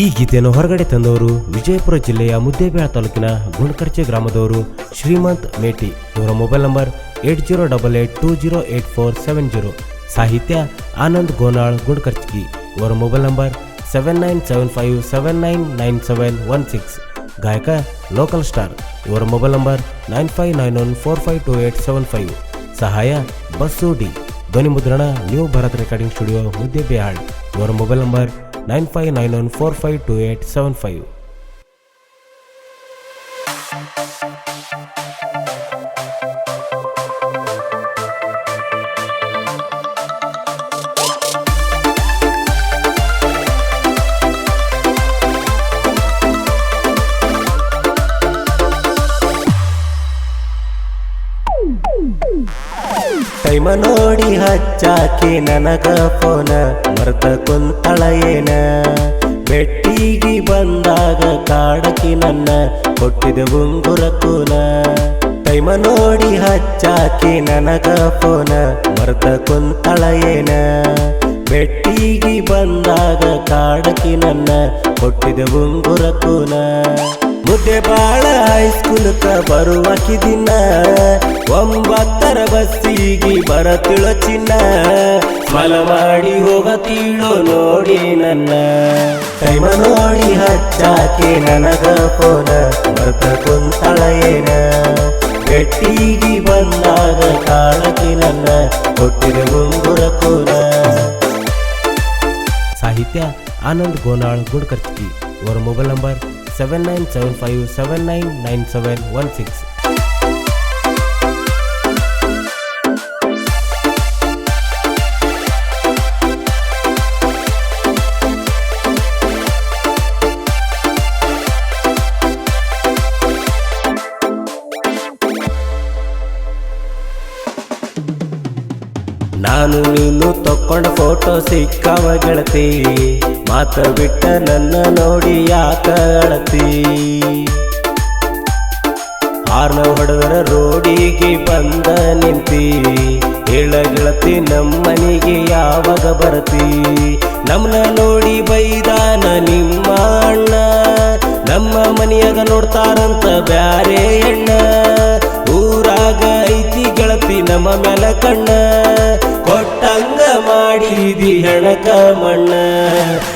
ಈ ಗೀತೆಯನ್ನು ಹೊರಗಡೆ ತಂದವರು ವಿಜಯಪುರ ಜಿಲ್ಲೆಯ ಮುದ್ದೇಬಿಹಾಳ್ ತಾಲೂಕಿನ ಗುಂಡ್ಕರ್ಚೆ ಗ್ರಾಮದವರು ಶ್ರೀಮಂತ್ ಮೇಟಿ. ಇವರ ಮೊಬೈಲ್ ನಂಬರ್ 8088208470. ಸಾಹಿತ್ಯ ಆನಂದ್ ಗೋನಾಳ್ ಗುಂಡ್ಕರ್ಚಿ. ಇವರ ಮೊಬೈಲ್ ನಂಬರ್ 7975799716. ಗಾಯಕ ಲೋಕಲ್ ಸ್ಟಾರ್. ಇವರ ಮೊಬೈಲ್ ನಂಬರ್ 9591452875. ಸಹಾಯ ಬಸ್ಸು ಡಿ. ಧ್ವನಿ ಮುದ್ರಣ new Bharat recording studio Muddebihal. ಇವರ ಮೊಬೈಲ್ ನಂಬರ್ 9591452875. ಟೈಮ ನೋಡಿ ಹಚ್ಚಾಕಿ ನನಗ ಫೋನ ಮರ್ತ ಕುಂತಳ ಏನ. ಬೆಟ್ಟಿಗಿ ಬಂದಾಗ ಕಾಡಕಿ ನನ್ನ ಕೊಟ್ಟಿದ ಉಂಗುರ ಕೂನ. ಟೈಮ ನೋಡಿ ಹಚ್ಚಾಕಿ ನನಗ ಫೋನ ಮರ್ತ ಕುಂತಳ ಏನ. ಬೆಟ್ಟಿಗಿ ಬಂದಾಗ ಕಾಡಕಿ ನನ್ನ ಕೊಟ್ಟಿದ ಉಂಗುರ ಕೂನ. ಮುದ್ದೇಬಿಹಾಳ ಹೈಸ್ಕೂಲ್ಕ ಬರುವಕಿ ದಿನ 9ರ ಬಸ್ಸಿಗಿ ಬರತಿಳೋ ಚಿನ್ನ. ಮಲ ಮಾಡಿ ಹೋಗತೀಳೋ ನೋಡಿ ನನ್ನ. ಟೈಮ ನೋಡಿ ಹಚ್ಚಾಕಿ ನನಗ ಫೋನ ಮರ್ತ ಕುಂತಳ ಏನ. ಬೆಟ್ಟಿಗಿ ಬಂದಾಗ ಕಾಡಕಿ ನನ್ನ ಕೊಟ್ಟಿದ ಉಂಗುರ ಕೂನ. ಸಾಹಿತ್ಯ ಆನಂದ್ ಗೋನಾಳ್ ಗುಂಡ್ಕರ್ಚಿ. ಇವರ ಮೊಬೈಲ್ ನಂಬರ್ 7975799716. ನಾನು ನೀನು ತಕ್ಕೊಂಡ ಫೋಟೋ ಸಿಕ್ಕವ ಗೆಳತಿ. ಮಾತ ಬಿಟ್ಟ ನನ್ನ ನೋಡಿ ಯಾಕ ಅಳತಿ. ಹಾರ್ನ ಹೊಡೆದರ ರೋಡಿಗೆ ಬಂದ ನಿಂತಿ. ಹೇಳ ಗೆಳತಿ ನಮ್ಮನಿಗೆ ಯಾವಾಗ ಬರತಿ. ನಮ್ಮನ್ನ ನೋಡಿ ಬೈದಾನ ನಿಮ್ಮ ಅಣ್ಣ. ನಮ್ಮ ಮನೆಯಾಗ ನೋಡ್ತಾರಂತ ಬ್ಯಾರೆ ಎಣ್ಣ. ಊರಾಗ ಐತಿ ಗೆಳತಿ ನಮ್ಮ ಮ್ಯಾಲ ಕಣ್ಣ. ಕೊಟ್ಟಂಗ ಮಾಡಿದಿ ಹೆಣಕ ಮಣ್ಣ.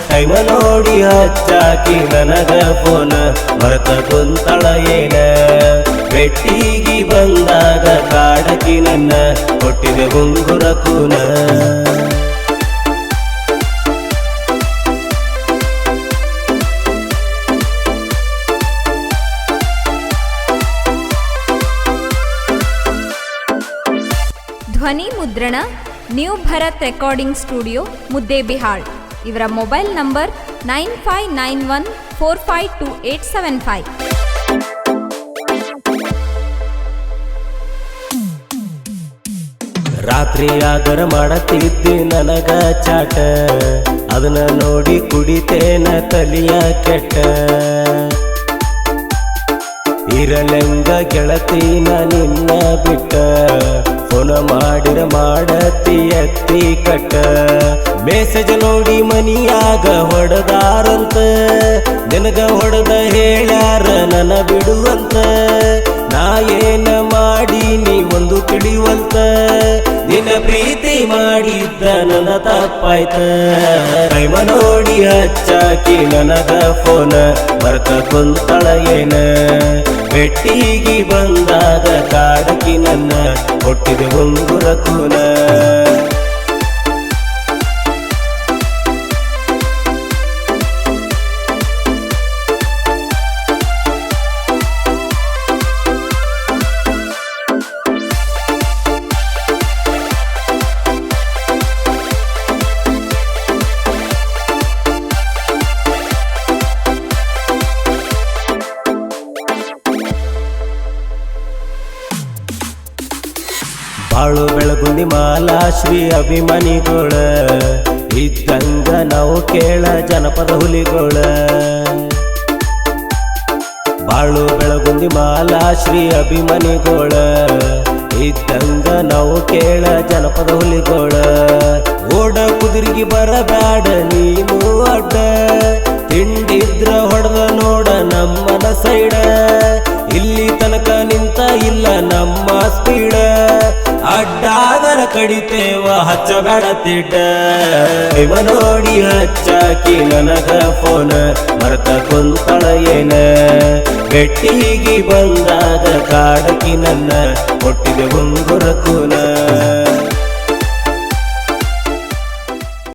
ಟೈಮ ನೋಡಿ ಹಚ್ಚಾಕಿ ನನಗ ಫೋನ ಮರೆತ ಕುಂತಳ ಏನ. ಬೆಟ್ಟಿಗಿ ಬಂದಾಗ ಕಾಡಕಿ ನನ್ನ ಕೊಟ್ಟಿದ ಉಂಗುರ ಕೂನ. ಧ್ವನಿ ಮುದ್ರಣ new Bharat recording studio Muddebihal. ಇವರ ಮೊಬೈಲ್ ನಂಬರ್ 9591452875. ರಾತ್ರಿ ಆಗರ ಮಾಡತಿದ್ದಿ ನನಗ ಚಾಟ. ಅದನ್ನ ನೋಡಿ ಕುಡಿತೇನ ತಲಿಯ ಕೆಟ್ಟ. ಇರಲೆಂಗ ಗೆಳತಿನ ನಿನ್ನ ಬಿಟ್ಟ. ಫೋನ ಮಾಡಿರ ಮಾಡತಿ ಎತ್ತಿ ಕಟ್ಟ. ಮೆಸೇಜ್ ನೋಡಿ ಮನಿಯಾಗ ಹೊಡೆದಾರಂತ. ನಿನಗ ಹೊಡೆದ ಹೇಳ್ಯಾರ ನನ್ನ ಬಿಡುವಂತ. ನಾ ಏನ ಮಾಡಿ ನೀ ಒಂದು ತಿಳಿಯುವಂತ. ನಿನ್ನ ಪ್ರೀತಿ ಮಾಡಿದ್ದ ನನ್ನ ತಪ್ಪಾಯ್ತ. ಟೈಮ ನೋಡಿ ಹಚ್ಚಾಕಿ ನನಗ ಫೋನ ಮರ್ತ ಕುಂತಳ ಏನ. ಬೆಟ್ಟಿಗಿ ಬಂದಾಗ ಕಾಡಕಿ ನನ್ನ ಕೊಟ್ಟಿದ ಉಂಗುರ ಕೂನ. ಬಾಳು ಬೆಳಗುಂದಿ ಮಾಲಾಶ್ರೀ ಅಭಿಮಾನಿಗೋಳ. ಇದ್ದಂಗ ನಾವು ಕೇಳ ಜನಪದ ಹುಲಿಗೋಳ. ಬಾಳು ಬೆಳಗುಂದಿ ಮಾಲಾಶ್ರೀ ಅಭಿಮಾನಿಗೋಳ. ಇದ್ದಂಗ ನಾವು ಕೇಳ ಜನಪದ ಹುಲಿಗೋಳ. ಓಡ ಕುದುರಿಗಿ ಬರಬ್ಯಾಡ ನೀನು ಅಡ್ಡ. ತಿಂಡಿದ್ರ ಹೊಡೆದ ನೋಡ ನಮ್ಮನ ಸೈಡ ಇಲ್ಲಿ ತನಕ ನಿಂತ ಇಲ್ಲ ನಮ್ಮ ಸ್ಪೀಡ ಅಡ್ಡಾದರ ಕಡಿತೇವ ಹಚ್ಚಬೇಡ ತಿಡ್ಡ ಇವ ನೋಡಿ ಹಚ್ಚಾಕಿ ನನಗ ಫೋನ ಮರ್ತ ಕುಂತಳ ಏನ ಬೆಟ್ಟಿಗೆ ಬಂದಾಗ ಕಾಡಕಿ ನನ್ನ ಕೊಟ್ಟಿದೆ ಉಂಗುರ ಕೂನ